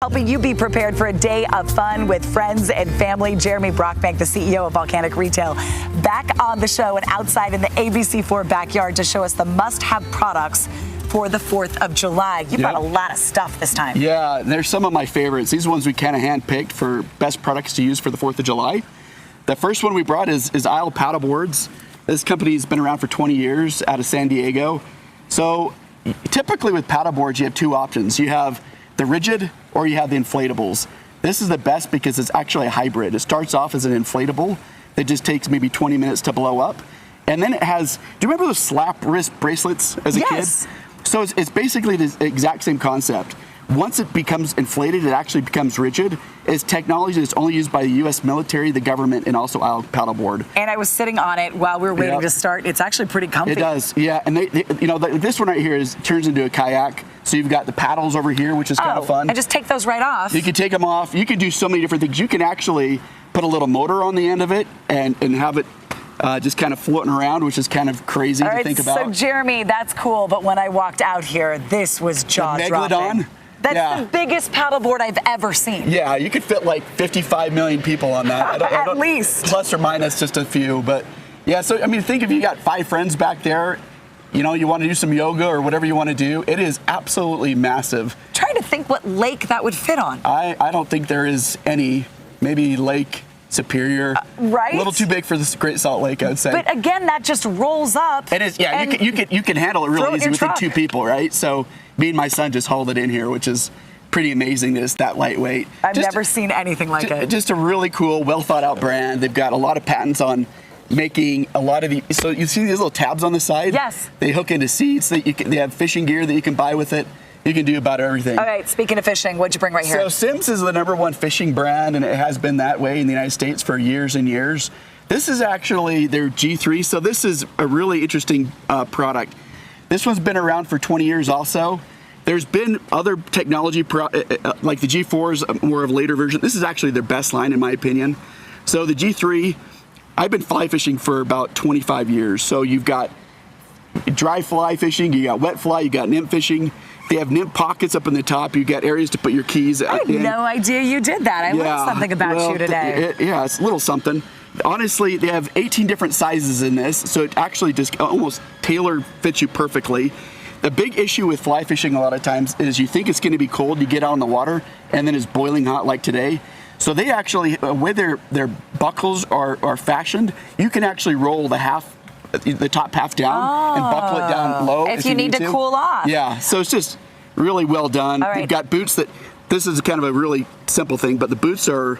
Helping you be prepared for a day of fun with friends and family. Jeremy Brockbank, the CEO of Volanic Retail, back on the show and outside in the ABC4 backyard to show us the must-have products for the 4th of July. You brought a lot of stuff this time. Yeah, there's some of my favorites. These ones we kind of handpicked for best products to use for the 4th of July. The first one we brought is Isle Paddleboards. This company's been around for 20 years out of San Diego. So typically with paddleboards, you have two options. You have the rigid or you have the inflatables. This is the best because it's actually a hybrid. It starts off as an inflatable that just takes maybe 20 minutes to blow up. And then it has, do you remember those slap wrist bracelets as a kid? So it's basically the exact same concept. Once it becomes inflated, it actually becomes rigid. It's technology that's only used by the U.S. military, the government, and also Isle Paddleboard. And I was sitting on it while we were waiting to start. It's actually pretty comfy. It does, yeah. And this one right here turns into a kayak. So you've got the paddles over here, which is kind of fun. And just take those right off. You can take them off. You can do so many different things. You can actually put a little motor on the end of it and have it just kind of floating around, which is kind of crazy to think about. So Jeremy, that's cool. But when I walked out here, this was jaw-dropping. That's the biggest paddleboard I've ever seen. Yeah, you could fit like 55 million people on that. At least. Plus or minus just a few. But yeah, so I mean, think if you got 5 friends back there, you know, you want to do some yoga or whatever you want to do, it is absolutely massive. Trying to think what lake that would fit on. I don't think there is any. Maybe Lake Superior. Right? A little too big for this Great Salt Lake, I would say. But again, that just rolls up. It is, yeah. You can handle it really easy within 2 people, right? So me and my son just hauled it in here, which is pretty amazing that it's that lightweight. I've never seen anything like it. Just a really cool, well thought out brand. They've got a lot of patents on making a lot of the, so you see these little tabs on the side? Yes. They hook into seats. They have fishing gear that you can buy with it. You can do about everything. All right, speaking of fishing, what'd you bring right here? So Simms is the #1 fishing brand, and it has been that way in the United States for years and years. This is actually their G3, so this is a really interesting product. This one's been around for 20 years also. There's been other technology, like the G4 is more of a later version. This is actually their best line in my opinion. So the G3, I've been fly fishing for about 25 years. So you've got dry fly fishing, you got wet fly, you got nymph fishing. They have nymph pockets up in the top. You got areas to put your keys. I had no idea you did that. I learned something about you today. Yeah, it's a little something. Honestly, they have 18 different sizes in this, so it actually just almost tailor fits you perfectly. The big issue with fly fishing a lot of times is you think it's going to be cold, you get out in the water, and then it's boiling hot like today. So they actually, the way their buckles are fashioned, you can actually roll the top half down and buckle it down low if you need to cool off. Yeah, so it's just really well done. All right. You've got boots that, this is kind of a really simple thing, but the boots are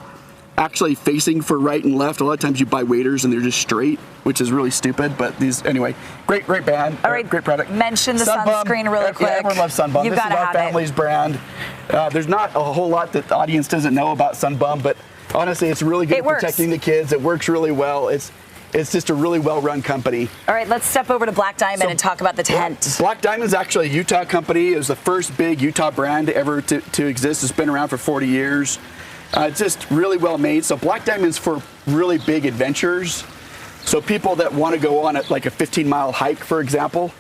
actually facing for right and left. A lot of times you buy waders and they're just straight, which is really stupid, but these, anyway, great band. All right, great product. Mention the sunscreen really quick. Yeah, everyone loves Sun Bum. You've This is our family's brand. There's not a whole lot that the audience doesn't know about Sun Bum, but honestly, it's really good at protecting the kids. It works really well. It's just a really well-run company. All right, let's step over to Black Diamond and talk about the tent. Black Diamond's actually a Utah company. It was the first big Utah brand ever to exist. It's been around for 40 years. It's just really well made. So Black Diamond's for really big adventures. So people that want to go on like a 15-mile hike, for example,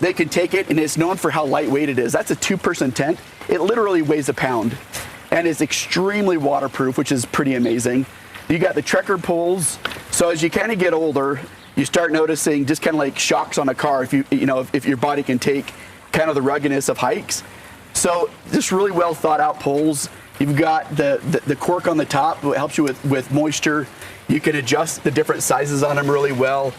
they can take it, and it's known for how lightweight it is. That's a 2-person tent. It literally weighs a pound, and it's extremely waterproof, which is pretty amazing. You got the trekker poles. So as you kind of get older, you start noticing just kind of like shocks on a car if your body can take kind of the ruggedness of hikes. So just really well thought out poles. You've got the cork on the top, that helps you with moisture. You can adjust the different sizes on them really well.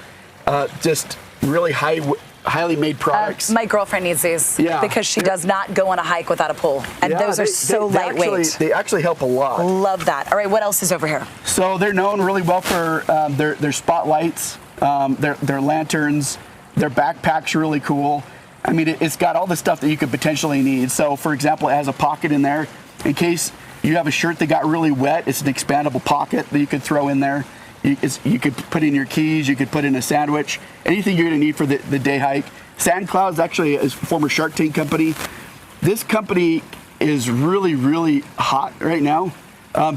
Just really highly made products. My girlfriend needs these because she does not go on a hike without a pole. And those are so lightweight. They actually help a lot. Love that. All right, what else is over here? So they're known really well for their spotlights, their lanterns, their backpack's really cool. I mean, it's got all the stuff that you could potentially need. So for example, it has a pocket in there. In case you have a shirt that got really wet, it's an expandable pocket that you could throw in there. You could put in your keys, you could put in a sandwich, anything you're gonna need for the day hike. SandCloud is actually a former Shark Tank company. This company is really, really hot right now.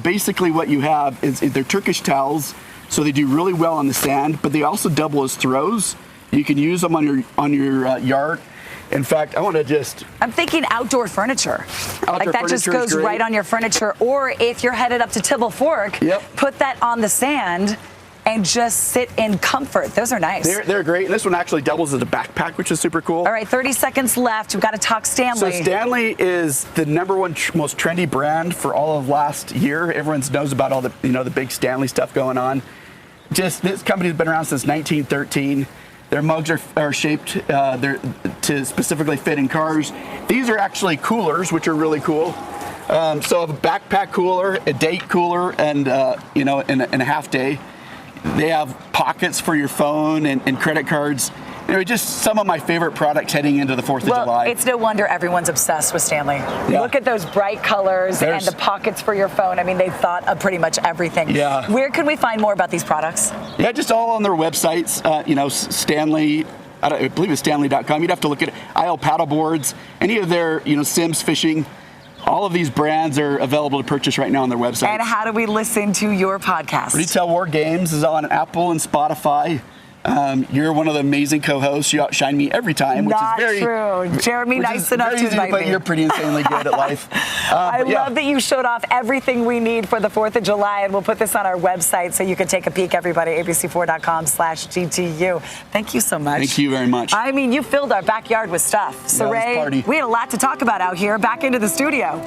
Basically what you have is they're Turkish towels, so they do really well on the sand, but they also double as throws. You can use them on your yard. In fact, I want to just... I'm thinking outdoor furniture. Like that just goes right on your furniture. Or if you're headed up to Tibble Fork, put that on the sand and just sit in comfort. Those are nice. They're great. And this one actually doubles as a backpack, which is super cool. All right, 30 seconds left. We've got to talk Stanley. So Stanley is the #1 most trendy brand for all of last year. Everyone knows about all the the big Stanley stuff going on. Just this company's been around since 1913. Their mugs are shaped to specifically fit in cars. These are actually coolers, which are really cool. So a backpack cooler, a date cooler, and in a half day. They have pockets for your phone and credit cards. Anyway, just some of my favorite products heading into the 4th of July. It's no wonder everyone's obsessed with Stanley. Yeah. Look at those bright colors and the pockets for your phone. I mean, they've thought of pretty much everything. Yeah. Where can we find more about these products? Yeah, just all on their websites. Stanley, I believe it's stanley.com. You'd have to look at Isle Paddleboards, any of their, Sims fishing. All of these brands are available to purchase right now on their website. And how do we listen to your podcast? Retail War Games is on Apple and Spotify. You're one of the amazing co-hosts. You outshine me every time, which Not is very true. Jeremy, nice enough to invite me. But you're pretty insanely good at life. I love that you showed off everything we need for the 4th of July, and we'll put this on our website so you can take a peek, everybody, abc4.com/GTU. Thank you so much. Thank you very much. I mean, you filled our backyard with stuff. So, Ray, we had a lot to talk about out here. Back into the studio.